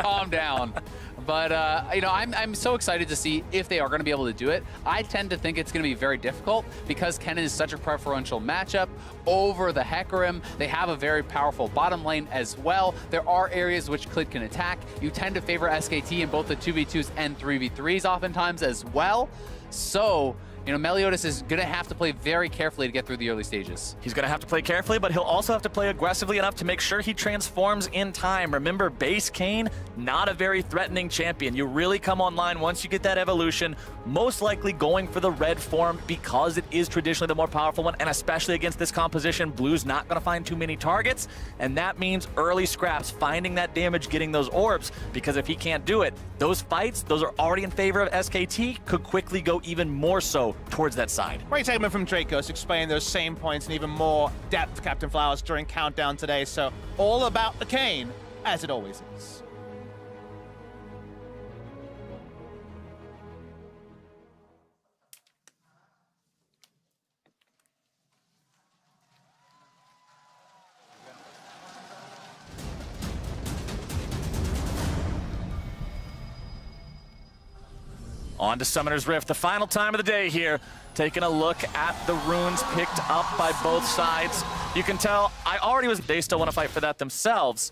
Calm down. But, you know, I'm so excited to see if they are going to be able to do it. I tend to think it's going to be very difficult because Kennen is such a preferential matchup over the Hecarim. They have a very powerful bottom lane as well. There are areas which Clid can attack. You tend to favor SKT in both the 2v2s and 3v3s oftentimes as well. So, you know, Meliodas is going to have to play very carefully to get through the early stages. He's going to have to play carefully, but he'll also have to play aggressively enough to make sure he transforms in time. Remember, base Kayn, not a very threatening champion. You really come online once you get that evolution, most likely going for the red form because it is traditionally the more powerful one, and especially against this composition, Blue's not going to find too many targets, and that means early scraps, finding that damage, getting those orbs, because if he can't do it, those fights, those are already in favor of SKT, could quickly go even more so towards that side. Great segment from Dracos explaining those same points in even more depth, Captain Flowers, during Countdown today. So all about the Kayn, as it always is. On to Summoner's Rift, the final time of the day here. Taking a look at the runes picked up by both sides. You can tell, they still want to fight for that themselves.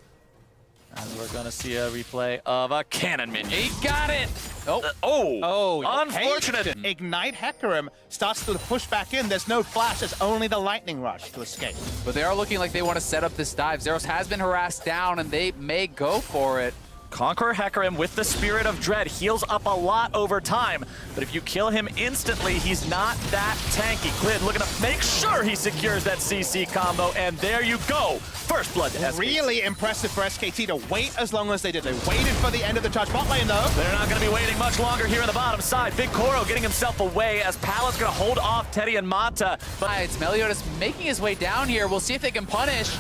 And we're going to see a replay of a cannon minion. He got it! Unfortunate. Okay. Ignite Hecarim starts to push back in. There's no flash, there's only the lightning rush to escape. But they are looking like they want to set up this dive. Zeros has been harassed down, and they may go for it. Conqueror Hecarim with the Spirit of Dread heals up a lot over time, but if you kill him instantly, he's not that tanky. Clid looking to make sure he secures that CC combo, and there you go. First blood to SKT. Really impressive for SKT to wait as long as they did. They waited for the end of the charge bot lane, though. They're not going to be waiting much longer here on the bottom side. Big Koro getting himself away as Palad's going to hold off Teddy and Mata. But it's Meliodas making his way down here. We'll see if they can punish.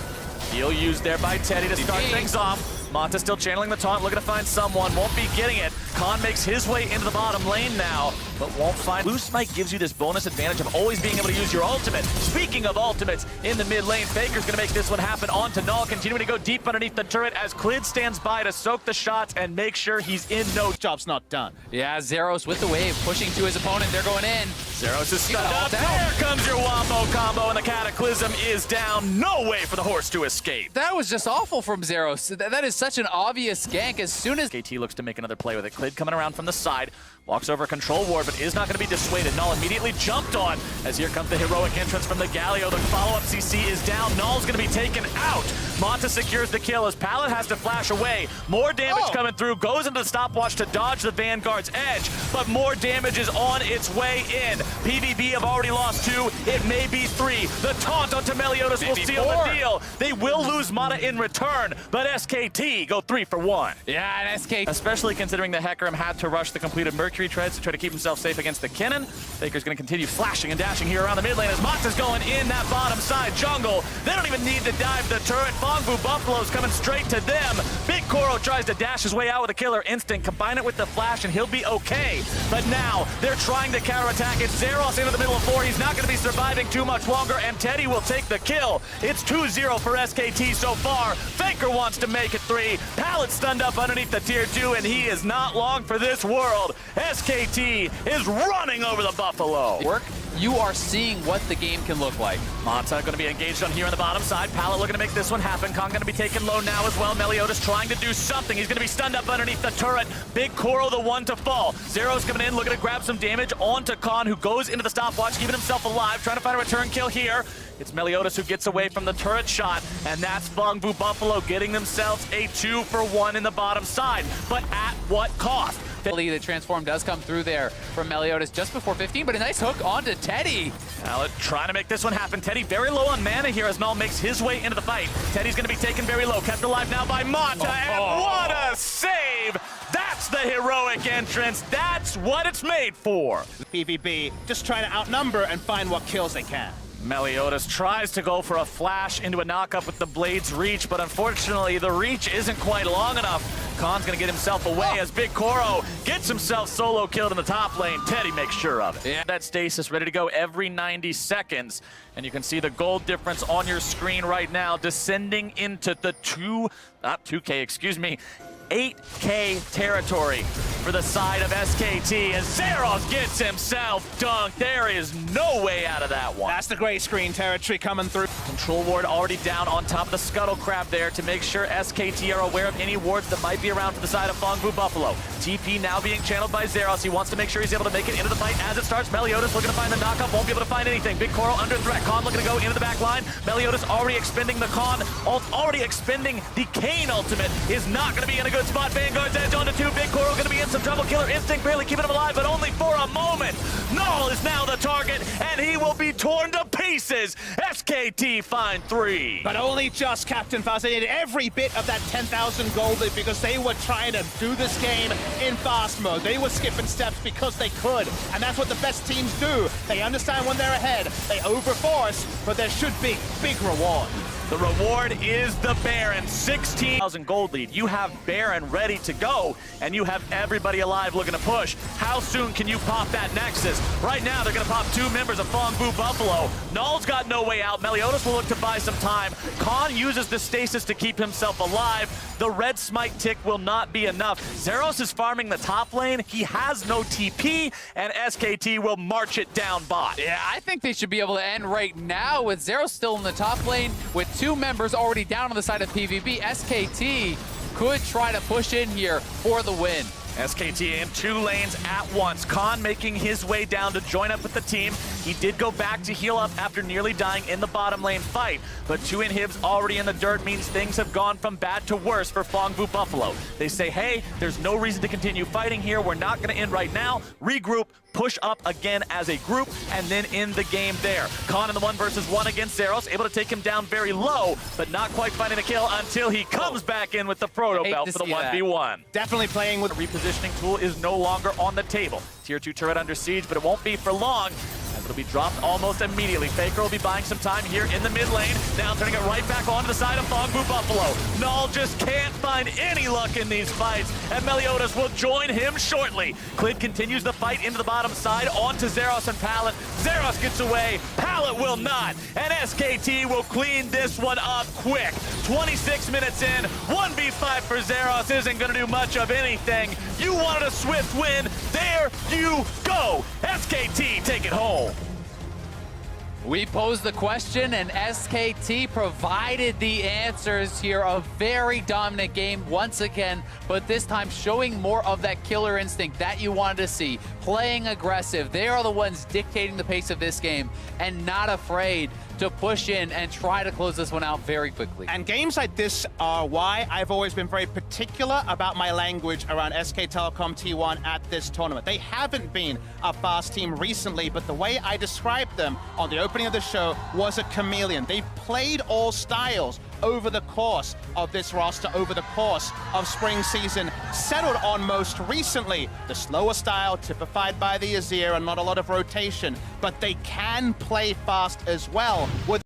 Heal used there by Teddy to start things off. Mata still channeling the taunt, looking to find someone, won't be getting it. Khan makes his way into the bottom lane now, but won't find. Blue Smite gives you this bonus advantage of always being able to use your ultimate. Speaking of ultimates, in the mid lane, Faker's gonna make this one happen onto Null, continuing to go deep underneath the turret as Clid stands by to soak the shots and make sure he's in no. Job's not done. Yeah, Zeros with the wave, pushing to his opponent. They're going in. Zeros is stunned up. There comes your Wombo combo, and the Cataclysm is down. No way for the horse to escape. That was just awful from Zeros. That is such an obvious gank. As soon as KT looks to make another play with it. Clid coming around from the side, walks over a control ward, but is not going to be dissuaded. Null immediately jumped on as here comes the heroic entrance from the Galio. The follow-up CC is down. Null's going to be taken out. Mata secures the kill as Pallet has to flash away. More damage coming through, goes into the stopwatch to dodge the Vanguard's edge, but more damage is on its way in. PVB have already lost 2. It may be 3. The taunt onto Meliodas will seal the deal. They will lose Mata in return, but SKT go 3 for 1. Yeah, and SK, especially considering the Hecarim had to rush the completed Mercury treads to try to keep himself safe against the Kinnan. Faker's going to continue flashing and dashing here around the mid lane as Mott's going in that bottom side jungle. They don't even need to dive the turret. Phong Vu Buffalo's coming straight to them. Big Koro tries to dash his way out with a killer instinct. Combine it with the flash and he'll be okay. But now they're trying to counterattack it. Zeros into the middle of 4. He's not going to be surviving too much longer, and Teddy will take the kill. It's 2-0 for SKT so far. Faker wants to make it 3. Pallet stunned up underneath the tier 2, and he is not long for this world. SKT is running over the Buffalo. You are seeing what the game can look like. Mata going to be engaged on here on the bottom side. Pallet looking to make this one happen. Khan going to be taken low now as well. Meliodas trying to do something. He's going to be stunned up underneath the turret. Big Koro the one to fall. Zero's coming in, looking to grab some damage onto Khan, who goes into the stopwatch, keeping himself alive, trying to find a return kill here. It's Meliodas who gets away from the turret shot, and that's Phong Vu Buffalo getting themselves a 2 for 1 in the bottom side. But at what cost? The transform does come through there from Meliodas just before 15, but a nice hook onto Teddy. Pallet trying to make this one happen. Teddy very low on mana here as Null makes his way into the fight. Teddy's going to be taken very low, kept alive now by Mata, and what a save! That's the heroic entrance. That's what it's made for. PVB just trying to outnumber and find what kills they can. Meliodas tries to go for a flash into a knockup with the Blade's reach, but unfortunately the reach isn't quite long enough. Khan's gonna get himself away as Big Koro gets himself solo killed in the top lane. Teddy makes sure of it. Yeah. That stasis ready to go every 90 seconds. And you can see the gold difference on your screen right now descending into the 2K, excuse me. 8K territory for the side of SKT, and Zeros gets himself dunked. There is no way out of that one. That's the gray screen territory coming through. Control ward already down on top of the Scuttle Crab there to make sure SKT are aware of any wards that might be around for the side of Phong Vu Buffalo. TP now being channeled by Zeros. He wants to make sure he's able to make it into the fight as it starts. Meliodas looking to find the knockup, won't be able to find anything. Big Coral under threat. Khan looking to go into the back line. Meliodas already expending the Khan, already expending the Kane ultimate. Is not going to be in a good spot. Vanguard's edge onto 2. Big Coral going to be in some trouble. Killer Instinct barely keeping him alive, but only for a moment. Null is now the target, and he will be torn to pieces. SKT find 3. But only just, Captain Fast. They needed every bit of that 10,000 gold because they were trying to do this game in fast mode. They were skipping steps because they could, and that's what the best teams do. They understand when they're ahead, they overforce, but there should be big reward. The reward is the Baron, 16,000 gold lead. You have Baron ready to go, and you have everybody alive looking to push. How soon can you pop that Nexus? Right now, they're going to pop 2 members of Phong Vu Buffalo. Null's got no way out. Meliodas will look to buy some time. Khan uses the stasis to keep himself alive. The red smite tick will not be enough. Zeros is farming the top lane. He has no TP, and SKT will march it down bot. Yeah, I think they should be able to end right now with Zeros still in the top lane with 2 members already down on the side of PVB. SKT could try to push in here for the win. SKT in 2 lanes at once. Khan making his way down to join up with the team. He did go back to heal up after nearly dying in the bottom lane fight, but 2 inhibs already in the dirt means things have gone from bad to worse for Phong Vu Buffalo. They say, hey, there's no reason to continue fighting here. We're not going to end right now. Regroup, push up again as a group, and then end the game there. Khan in the 1 versus 1 against Zeros, able to take him down very low, but not quite finding the kill until he comes back in with the Proto Belt for the 1v1. Definitely playing with Repositioning tool is no longer on the table. Tier 2 turret under siege, but it won't be for long, as it'll be dropped almost immediately. Faker will be buying some time here in the mid lane, now turning it right back onto the side of Phong Vu Buffalo. Null just can't find any luck in these fights, and Meliodas will join him shortly. Clid continues the fight into the bottom side, onto Zeros and Pallet. Zeros gets away, Pallet will not, and SKT will clean this one up quick. 26 minutes in, 1v5 for Zeros isn't going to do much of anything. You wanted a swift win, there you go. SKT take it home. We posed the question, and SKT provided the answers here. A very dominant game once again, but this time showing more of that killer instinct that you wanted to see. Playing aggressive. They are the ones dictating the pace of this game and not afraid to push in and try to close this one out very quickly. And games like this are why I've always been very particular about my language around SK Telecom T1 at this tournament. They haven't been a fast team recently, but the way I described them on the opening of the show was a chameleon. They've played all styles over the course of this roster, over the course of spring season, settled on most recently the slower style typified by the Azir and not a lot of rotation, but they can play fast as well with